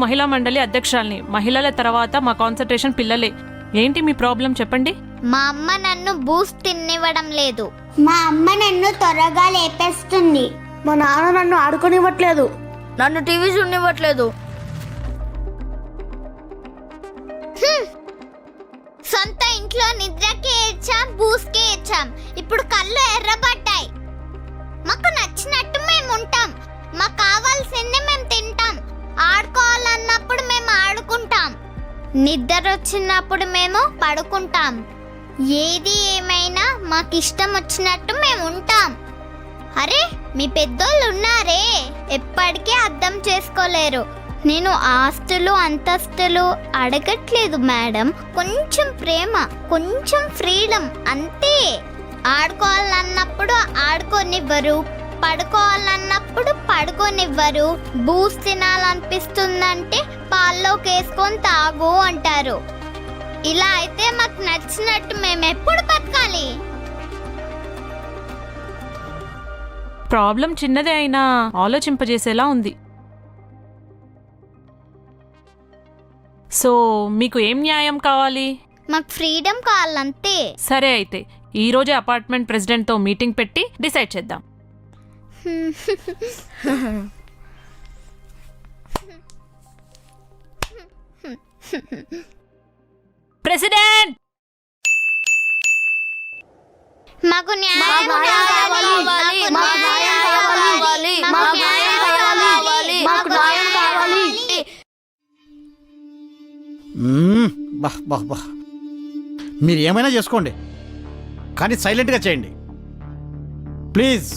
మహిళా మండలి అధ్యక్షురాల్ని. మహిళల తర్వాత మా కాన్సంట్రేషన్ పిల్లలే. ఏంటి మీ ప్రాబ్లం చెప్పండి? మా అమ్మ నన్ను బూస్ట్ తినివ్వడం లేదు. మా అమ్మ నన్ను త్వరగా లేపేస్తుంది. మా నాన్న నన్ను ఆడుకోనివ్వట్లేదు. నన్ను టీవీ చూడనివ్వట్లేదు. సొంత ఇంట్లో నిద్రకే ఇచ్చాం, బూస్కే ఇచ్చాం. ఇప్పుడు కళ్ళు ఎర్రబడ్డాయి. మాకు నచ్చినట్టు మేము ఉంటాం. మాకు కావాల్సింది మేము తింటాం. ఆడుకోవాలన్నప్పుడు మేము ఆడుకుంటాం. నిద్ర వచ్చినప్పుడు మేము పడుకుంటాం. ఏది ఏమైనా మాకు ఇష్టం వచ్చినట్టు మేము ఉంటాం. అరే మీ పెద్దోళ్ళు ఉన్నారే, ఎప్పటికీ అర్థం చేసుకోలేరు. నేను ఆస్తులు అంతస్తులు అడగట్లేదు మేడం. కొంచెం ప్రేమ, కొంచెం ఫ్రీడమ్ అంతే. ఆడుకోవాలన్నప్పుడు ఆడుకోనివ్వరు, పడుకోవాలన్నప్పుడు పడుకోనివ్వరు. బూస్ తినాలనిపిస్తుందంటే పాల్లోకి వేసుకొని తాగు అంటారు. ఇలా అయితే మాకు నచ్చినట్టు మేము ఎప్పుడు బతకాలి? ప్రాబ్లం చిన్నదే అయినా ఆలోచింపజేసేలా ఉంది. సో మీకు ఏం న్యాయం కావాలి? మాకు ఫ్రీడమ్ కావాలంతే. సరే అయితే ఈ రోజే అపార్ట్మెంట్ ప్రెసిడెంట్తో మీటింగ్ పెట్టి డిసైడ్ చేద్దాం. ప్రెసిడెంట్, మాకు న్యాయం కావాలి. మాకు న్యాయం కావాలి. మాకు న్యాయం కావాలి. మాకు న్యాయం కావాలి. బా బా బా మీరు ఏమైనా చేసుకోండి, కానీ సైలెంట్గా చేయండి ప్లీజ్.